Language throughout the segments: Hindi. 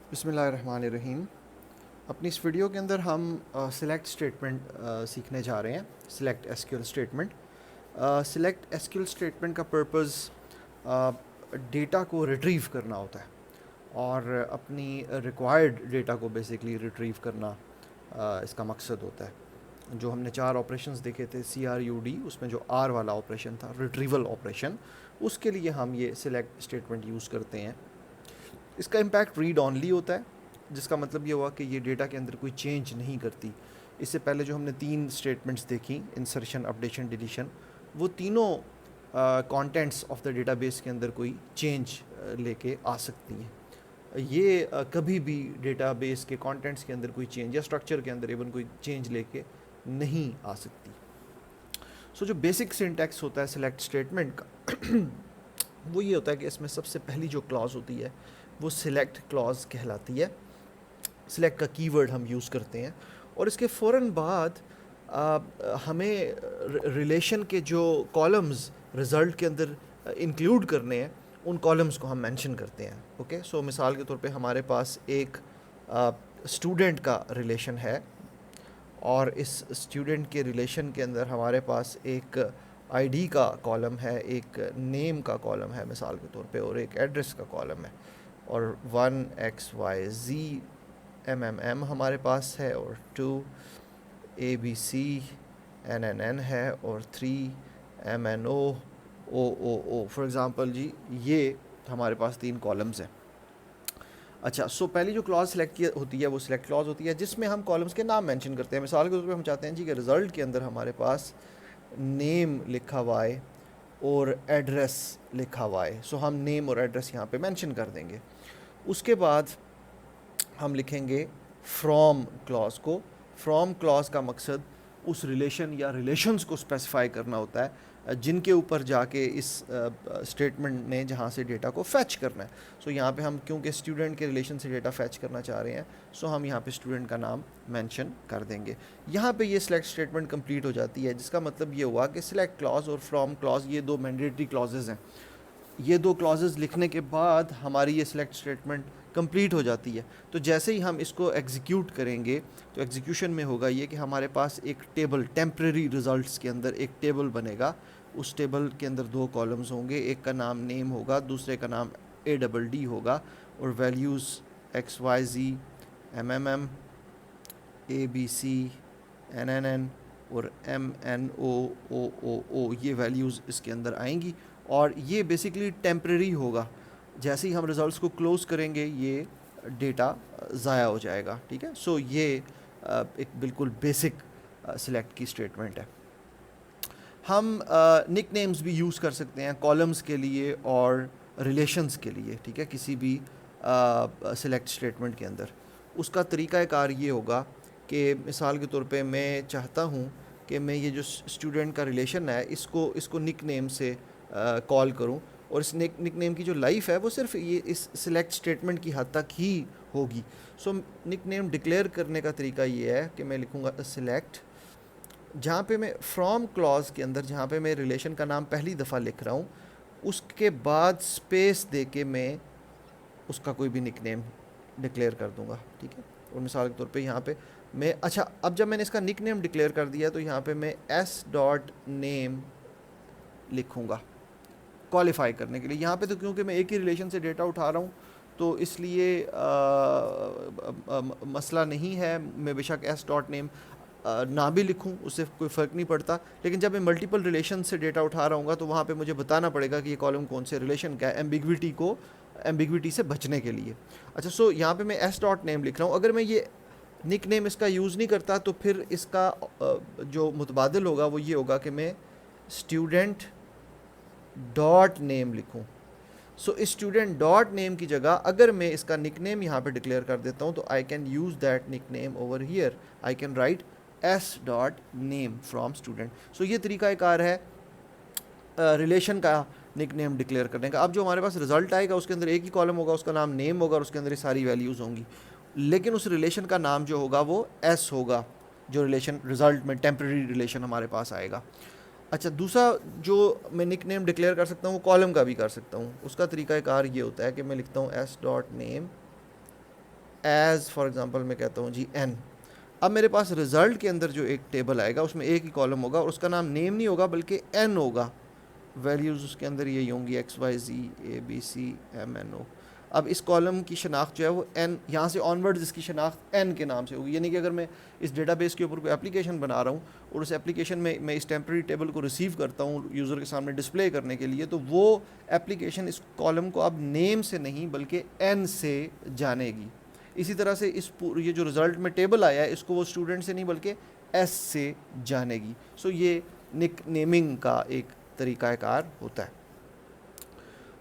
बिस्मिल्लाहिर्रहमानिर्रहीम। अपनी इस वीडियो के अंदर हम सिलेक्ट स्टेटमेंट सीखने जा रहे हैं। Select SQL statement. Select SQL statement का पर्पस डेटा को रिट्रीव करना होता है और अपनी रिक्वायर्ड डेटा को बेसिकली रिट्रीव करना इसका मकसद होता है। जो हमने 4 ऑपरेशंस देखे थे CRUD, उसमें जो R वाला ऑपरेशन था, रिट्रीवल ऑपरेशन, उसके लिए हम ये सिलेक्ट स्टेटमेंट यूज़ करते हैं। इसका इम्पैक्ट रीड ऑनली होता है, जिसका मतलब ये हुआ कि ये डेटा के अंदर कोई चेंज नहीं करती। इससे पहले जो हमने 3 स्टेटमेंट्स देखी, इंसर्शन, अपडेशन, डिलीशन, वो तीनों कंटेंट्स ऑफ द डेटाबेस के अंदर कोई चेंज लेके आ सकती हैं। ये कभी भी डेटाबेस के कंटेंट्स के अंदर कोई चेंज या स्ट्रक्चर के अंदर इवन कोई चेंज लेके नहीं आ सकती। सो जो बेसिक सिंटैक्स होता है सिलेक्ट स्टेटमेंट का वो ये होता है कि इसमें सबसे पहली जो क्लॉज होती है वो सिलेक्ट क्लॉज कहलाती है। सिलेक्ट का कीवर्ड हम यूज़ करते हैं और इसके फ़ौरन बाद हमें रिलेशन के जो कॉलम्स रिज़ल्ट के अंदर इंक्लूड करने हैं, उन कॉलम्स को हम मेंशन करते हैं। ओके, सो मिसाल के तौर पे हमारे पास एक स्टूडेंट का रिलेशन है और इस स्टूडेंट के रिलेशन के अंदर हमारे पास एक आईडी का कॉलम है, एक नेम का कॉलम है मिसाल के तौर पे, और एक एड्रेस का कॉलम है, और 1 XYZ हमारे पास है, और 2 ABCNNN है, और 3MNOOOO फॉर एग्ज़ाम्पल जी, ये हमारे पास 3 कॉलम्स हैं। अच्छा, सो पहली जो क्लॉज सेलेक्ट होती है वो सिलेक्ट क्लॉज होती है, जिसमें हम कॉलम्स के नाम मेंशन करते हैं। मिसाल के तौर पे हम चाहते हैं जी कि रिज़ल्ट के अंदर हमारे पास नेम लिखा हुआ है और एड्रेस लिखा हुआ है, सो हम नेम और एड्रेस यहाँ पे मेंशन कर देंगे। उसके बाद हम लिखेंगे फ्रॉम क्लॉज को। फ्रॉम क्लॉज का मकसद उस रिलेशन या रिलेशंस को स्पेसिफाई करना होता है जिनके ऊपर जाके इस स्टेटमेंट ने जहाँ से डेटा को फैच करना है। सो यहाँ पे हम क्योंकि स्टूडेंट के रिलेशन से डेटा फैच करना चाह रहे हैं, सो हम यहाँ पे स्टूडेंट का नाम मेंशन कर देंगे। यहाँ पे ये सिलेक्ट स्टेटमेंट कंप्लीट हो जाती है, जिसका मतलब ये हुआ कि सिलेक्ट क्लॉज और फ्रॉम क्लॉज ये 2 मैंडेटरी क्लॉजेज़ हैं। ये 2 क्लॉजेज़ लिखने के बाद हमारी ये सिलेक्ट स्टेटमेंट कंप्लीट हो जाती है। तो जैसे ही हम इसको एग्जीक्यूट करेंगे तो एग्जीक्यूशन में होगा ये कि हमारे पास एक टेबल, टेम्प्रेरी रिजल्ट्स के अंदर एक टेबल बनेगा। उस टेबल के अंदर 2 कॉलम्स होंगे, एक का नाम नेम होगा, दूसरे का नाम ADD होगा, और वैल्यूज़ XYZ ABC NNN और MNOOOO ये वैल्यूज़ इसके अंदर आएंगी, और ये बेसिकली टेम्प्रेरी होगा। जैसे ही हम रिज़ल्ट्स को क्लोज़ करेंगे ये डेटा ज़ाया हो जाएगा। ठीक है, सो ये एक बिल्कुल बेसिक सिलेक्ट की स्टेटमेंट है। हम निक नेम्स भी यूज़ कर सकते हैं कॉलम्स के लिए और रिलेशंस के लिए। ठीक है, किसी भी सिलेक्ट स्टेटमेंट के अंदर उसका तरीक़ाकार ये होगा कि मिसाल के तौर पे मैं चाहता हूँ कि मैं ये जो स्टूडेंट का रिलेशन है इसको निक नेम से कॉल करूँ, और इस निक नेम की जो लाइफ है वो सिर्फ ये इस सिलेक्ट स्टेटमेंट की हद तक ही होगी। सो निक नेम डिक्लेयर करने का तरीका ये है कि मैं लिखूँगा सिलेक्ट, जहाँ पे मैं फ्रॉम क्लॉज के अंदर जहाँ पे मैं रिलेशन का नाम पहली दफ़ा लिख रहा हूँ, उसके बाद स्पेस दे के मैं उसका कोई भी निक नेम डिक्लेयर कर दूँगा। ठीक है, और मिसाल के तौर पे यहाँ पे मैं, अच्छा, अब जब मैंने इसका निक नेम डिक्लेयर कर दिया तो यहाँ पे मैं S.name लिखूँगा क्वालिफाई करने के लिए। यहाँ पे तो क्योंकि मैं एक ही रिलेशन से डेटा उठा रहा हूँ तो इसलिए मसला नहीं है, मैं बेशक S.name ना भी लिखूं उससे कोई फ़र्क नहीं पड़ता। लेकिन जब मैं मल्टीपल रिलेशन से डेटा उठा रहा हूँ तो वहाँ पे मुझे बताना पड़ेगा कि ये कॉलम कौन से रिलेशन का है, एम्बिग्विटी से बचने के लिए। अच्छा, सो यहाँ पे मैं S.name लिख रहा हूँ। अगर मैं ये निक नेम इसका यूज़ नहीं करता तो फिर इसका जो मुतबादिल होगा वो ये होगा कि मैं स्टूडेंट डॉट नेम लिखूँ। सो स्टूडेंट डॉट नेम की जगह अगर मैं इसका निक नेम यहाँ पर डिक्लेयर कर देता हूँ तो I can use that nick name over here. I can write S.name from student. So ये तरीक़ाकार है रिलेशन का निक नेम डिक्लेयर करने का। अब जो हमारे पास रिजल्ट आएगा उसके अंदर एक ही कॉलम होगा, उसका नाम नेम होगा और उसके अंदर ये सारी वैल्यूज़ होंगी, लेकिन उस रिलेशन का नाम जो होगा वो S होगा, जो रिलेशन रिजल्ट में टेम्प्रेरी रिलेशन हमारे पास आएगा। अच्छा, दूसरा जो मैं निक नेम डिक्लेयर कर सकता हूँ वो कॉलम का भी कर सकता हूँ। उसका तरीक़ाकार ये होता है कि मैं लिखता हूँ S.name एज फॉर एग्जांपल मैं कहता हूँ जी n। अब मेरे पास रिजल्ट के अंदर जो एक टेबल आएगा उसमें एक ही कॉलम होगा और उसका नाम नेम नहीं होगा बल्कि n होगा। वैल्यूज़ उसके अंदर यही होंगी X Y Z A B C M N O. अब इस कॉलम की शनाख्त जो है वो n, यहाँ से ऑनवर्ड्स इसकी शनाख्त n के नाम से होगी। यानी कि अगर मैं इस डेटाबेस के ऊपर कोई एप्लीकेशन बना रहा हूँ और उस एप्लीकेशन में मैं इस टेम्प्रेरी टेबल को रिसीव करता हूँ यूज़र के सामने डिस्प्ले करने के लिए, तो वो एप्लीकेशन इस कॉलम को अब नेम से नहीं बल्कि n से जानेगी। इसी तरह से ये जो रिज़ल्ट में टेबल आया है इसको वो स्टूडेंट से नहीं बल्कि s से जानेगी। सो ये निक नेमिंग का एक तरीक़ाकार होता है।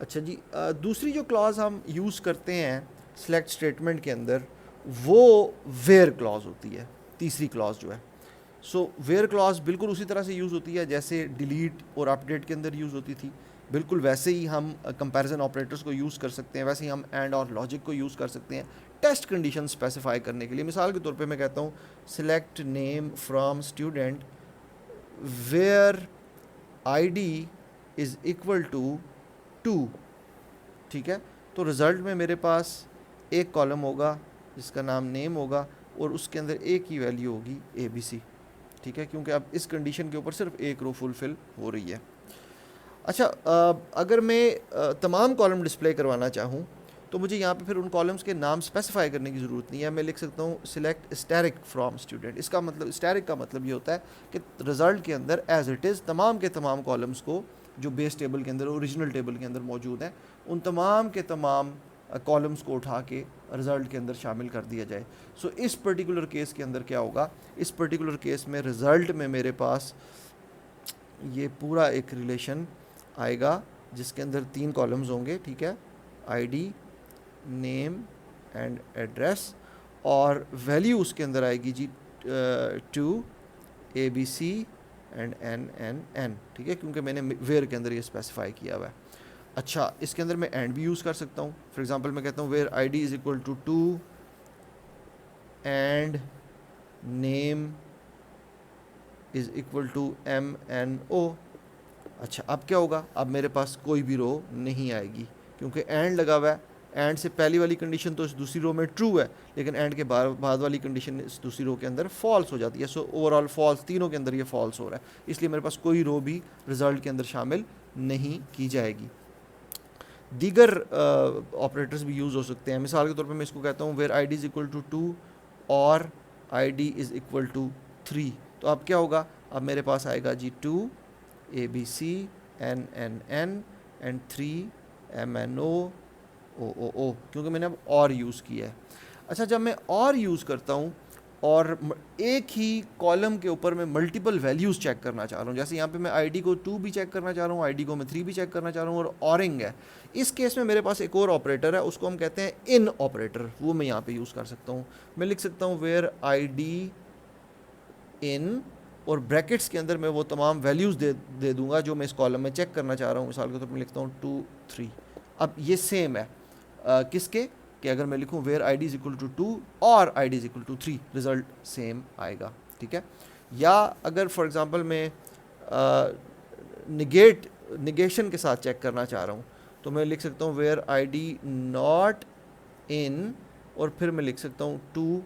अच्छा जी, दूसरी जो क्लॉज हम यूज़ करते हैं सिलेक्ट स्टेटमेंट के अंदर वो वेयर क्लॉज होती है, तीसरी क्लॉज जो है। सो वेयर क्लॉज बिल्कुल उसी तरह से यूज़ होती है जैसे डिलीट और अपडेट के अंदर यूज़ होती थी। बिल्कुल वैसे ही हम कंपैरिजन ऑपरेटर्स को यूज़ कर सकते हैं, वैसे ही हम एंड और लॉजिक को यूज़ कर सकते हैं टेस्ट कंडीशन स्पेसिफाई करने के लिए। मिसाल के तौर पे मैं कहता हूँ select name from student where ID is equal to 2। ठीक है, तो रिज़ल्ट में मेरे पास एक कॉलम होगा जिसका नाम नेम होगा और उसके अंदर एक ही वैल्यू होगी ABC। ठीक है, क्योंकि अब इस कंडीशन के ऊपर सिर्फ एक रो फुलफ़िल हो रही है। अच्छा, अगर मैं तमाम कॉलम डिस्प्ले करवाना चाहूँ तो मुझे यहाँ पे फिर उन कॉलम्स के नाम स्पेसिफाई करने की ज़रूरत नहीं है। मैं लिख सकता हूँ सिलेक्ट स्टैरिक फ्रॉम स्टूडेंट। इसका मतलब स्टैरिक का मतलब ये होता है कि रिज़ल्ट के अंदर एज इट इज़ तमाम के तमाम कॉलम्स को जो बेस टेबल के अंदर ओरिजिनल टेबल के अंदर मौजूद हैं उन तमाम के तमाम कॉलम्स को उठा के रिज़ल्ट के अंदर शामिल कर दिया जाए। सो इस पर्टिकुलर केस के अंदर क्या होगा, इस पर्टिकुलर केस में रिज़ल्ट में मेरे पास ये पूरा एक रिलेशन आएगा जिसके अंदर 3 कॉलम्स होंगे। ठीक है, ID नेम एंड एड्रेस और वैल्यू उसके अंदर आएगी जी 2 ABC एंड NNN। ठीक है, क्योंकि मैंने वेयर के अंदर ये स्पेसिफाई किया हुआ है। अच्छा, इसके अंदर मैं एंड भी यूज़ कर सकता हूँ। फॉर एग्जांपल मैं कहता हूँ where ID is equal to 2 and name is equal to MNO। अच्छा, अब क्या होगा, अब मेरे पास कोई भी रो नहीं आएगी क्योंकि एंड लगा हुआ है। एंड से पहली वाली कंडीशन तो इस दूसरी रो में ट्रू है लेकिन एंड के बाद वाली कंडीशन इस दूसरी रो के अंदर फॉल्स हो जाती है। सो ओवरऑल फॉल्स, तीनों के अंदर ये फॉल्स हो रहा है, इसलिए मेरे पास कोई रो भी रिजल्ट के अंदर शामिल नहीं की जाएगी। दीगर ऑपरेटर्स भी यूज़ हो सकते हैं। मिसाल के तौर पे मैं इसको कहता हूँ where ID is equal to 2 और ID इज़ इक्वल टू 3। तो अब क्या होगा, अब मेरे पास आएगा जी 2 ABC NNN and 3 MNO OOO, क्योंकि मैंने अब और यूज़ किया है। अच्छा, जब मैं और यूज़ करता हूँ और एक ही कॉलम के ऊपर मैं मल्टीपल वैल्यूज़ चेक करना चाह रहा हूँ, जैसे यहाँ पे मैं ID को 2 भी चेक करना चाह रहा हूँ, ID को मैं 3 भी चेक करना चाह रहा हूँ और ऑरिंग है, इस केस में मेरे पास एक और ऑपरेटर है, उसको हम कहते हैं इन ऑपरेटर। वो मैं यहाँ पे यूज़ कर सकता हूँ। मैं लिख सकता हूँ वेयर ID इन और ब्रैकेट्स के अंदर मैं वो तमाम वैल्यूज़ दे दूँगा जो मैं इस कॉलम में चेक करना चाह रहा हूँ। मिसाल के तौर पर लिखता हूँ 2 3। अब ये सेम है किसके, कि अगर मैं लिखूँ where ID is equal to 2 और ID is equal to 3, result same आएगा। ठीक है, या अगर फॉर एग्ज़ाम्पल मैं निगेशन के साथ चेक करना चाह रहा हूँ तो मैं लिख सकता हूँ वेयर ID नॉट इन और फिर मैं लिख सकता हूँ 2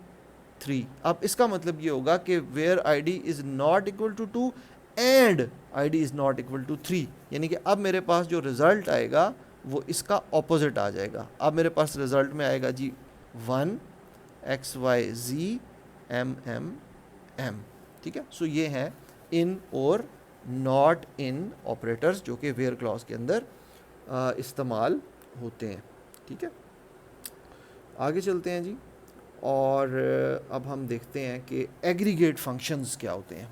3। अब इसका मतलब ये होगा कि where ID is not equal to 2 and ID is not equal to 3, यानी कि अब मेरे पास जो रिज़ल्ट आएगा वो इसका ऑपोजिट आ जाएगा। अब मेरे पास रिज़ल्ट में आएगा जी 1 XYZ MM। ठीक है, सो ये हैं इन और नॉट इन ऑपरेटर्स जो कि वेयर क्लॉज के अंदर इस्तेमाल होते हैं। ठीक है, आगे चलते हैं जी और अब हम देखते हैं कि एग्रीगेट फंक्शंस क्या होते हैं।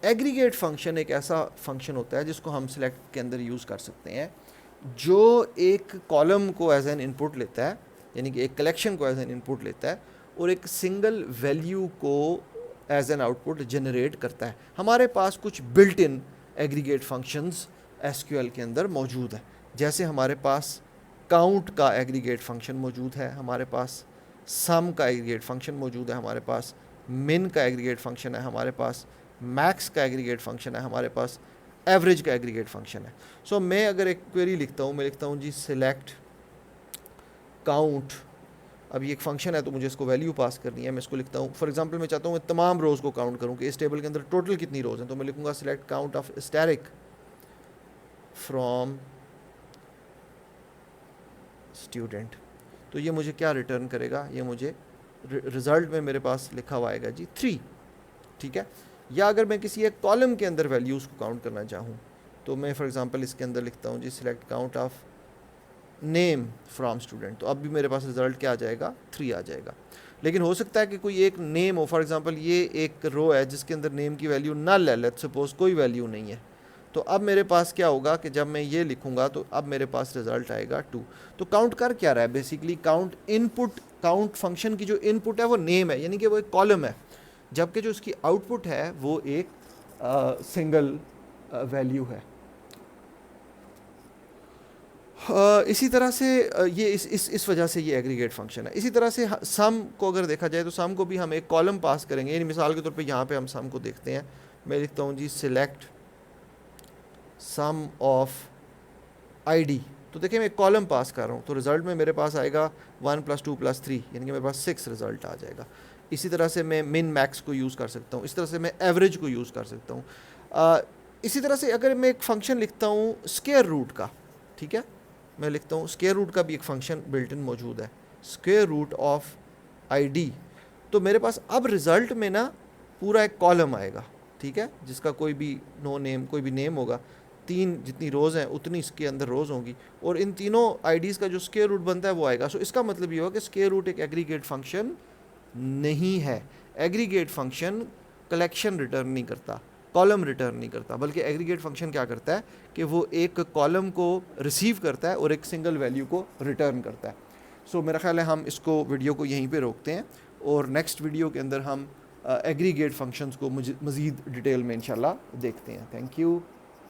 एग्रीगेट फंक्शन एक ऐसा फंक्शन होता है जिसको हम सिलेक्ट के अंदर यूज़ कर सकते हैं जो एक कॉलम को एज एन इनपुट लेता है, यानी कि एक कलेक्शन को एज एन इनपुट लेता है और एक सिंगल वैल्यू को एज एन आउटपुट जनरेट करता है। हमारे पास कुछ built in aggregate functions SQL के अंदर मौजूद है, जैसे हमारे पास काउंट का एग्रीगेट फंक्शन मौजूद है, हमारे पास सम का एग्रीगेट फंक्शन मौजूद है, हमारे पास मिन का एग्रीगेट फंक्शन है, हमारे पास मैक्स का एग्रीगेट फंक्शन है, हमारे पास एवरेज का एग्रीगेट फंक्शन है। सो मैं अगर एक क्वेरी लिखता हूँ, मैं लिखता हूँ जी सिलेक्ट काउंट अभी एक फंक्शन है तो मुझे इसको वैल्यू पास करनी है। मैं इसको लिखता हूँ, फॉर एग्जांपल मैं चाहता हूँ मैं तमाम रोज़ को काउंट करूँ कि इस टेबल के अंदर टोटल कितनी रोज़ हैं, तो मैं लिखूँगा select count of static from student. तो ये मुझे क्या रिटर्न करेगा, ये मुझे रिज़ल्ट में मेरे पास लिखा हुआ आएगा जी 3, ठीक है। या अगर मैं किसी एक कॉलम के अंदर वैल्यूज़ को काउंट करना चाहूँ तो मैं फॉर एग्जांपल इसके अंदर लिखता हूँ जी select count of name from student, तो अब भी मेरे पास रिज़ल्ट क्या आ जाएगा, 3 आ जाएगा। लेकिन हो सकता है कि कोई एक नेम हो, फॉर एग्जांपल ये एक रो है जिसके अंदर नेम की वैल्यू नल है, लेट्स सपोज कोई वैल्यू नहीं है, तो अब मेरे पास क्या होगा कि जब मैं ये लिखूंगा तो अब मेरे पास रिजल्ट आएगा 2। तो काउंट कर क्या रहा है basically, count input, count function की जो इनपुट है वो नेम है, यानी कि वो एक कॉलम है, जबकि जो उसकी आउटपुट है वो एक सिंगल वैल्यू है। इसी तरह से ये इस वजह से ये एग्रीगेट फंक्शन है। इसी तरह से सम को अगर देखा जाए तो सम को भी हम एक कॉलम पास करेंगे, यानी मिसाल के तौर पे यहाँ पे हम सम को देखते हैं, मैं लिखता हूँ जी सिलेक्ट सम ऑफ आईडी, तो देखिए मैं एक कॉलम पास कर रहा हूँ, तो रिज़ल्ट में मेरे पास आएगा 1 + 2 + 3, यानी कि मेरे पास 6 रिज़ल्ट आ जाएगा। इसी तरह से मैं मिन मैक्स को यूज़ कर सकता हूँ, इस तरह से मैं एवरेज को यूज़ कर सकता हूँ। इसी तरह से अगर मैं एक फ़ंक्शन लिखता हूँ स्क्वायर रूट का, ठीक है, मैं लिखता हूँ स्क्वायर रूट का भी एक फ़ंक्शन बिल्ट इन मौजूद है, स्क्वायर रूट ऑफ आईडी, तो मेरे पास अब रिज़ल्ट में ना पूरा एक कॉलम आएगा, ठीक है, जिसका कोई भी नो नेम, कोई भी नेम होगा, 3 जितनी रोज़ हैं उतनी इसके अंदर रोज़ होंगी, और इन तीनों आईडीज़ का जो स्क्वायर रूट बनता है वो आएगा। सो इसका मतलब ये होगा कि स्क्वायर रूट एक एग्रीगेट फंक्शन नहीं है। एग्रीगेट फंक्शन कलेक्शन रिटर्न नहीं करता, कॉलम रिटर्न नहीं करता, बल्कि एग्रीगेट फंक्शन क्या करता है कि वो एक कॉलम को रिसीव करता है और एक सिंगल वैल्यू को रिटर्न करता है। सो मेरा ख्याल है हम इसको वीडियो को यहीं पे रोकते हैं और नेक्स्ट वीडियो के अंदर हम एग्रीगेट फंक्शंस को मज़ीद डिटेल में इंशाल्लाह देखते हैं। Thank you.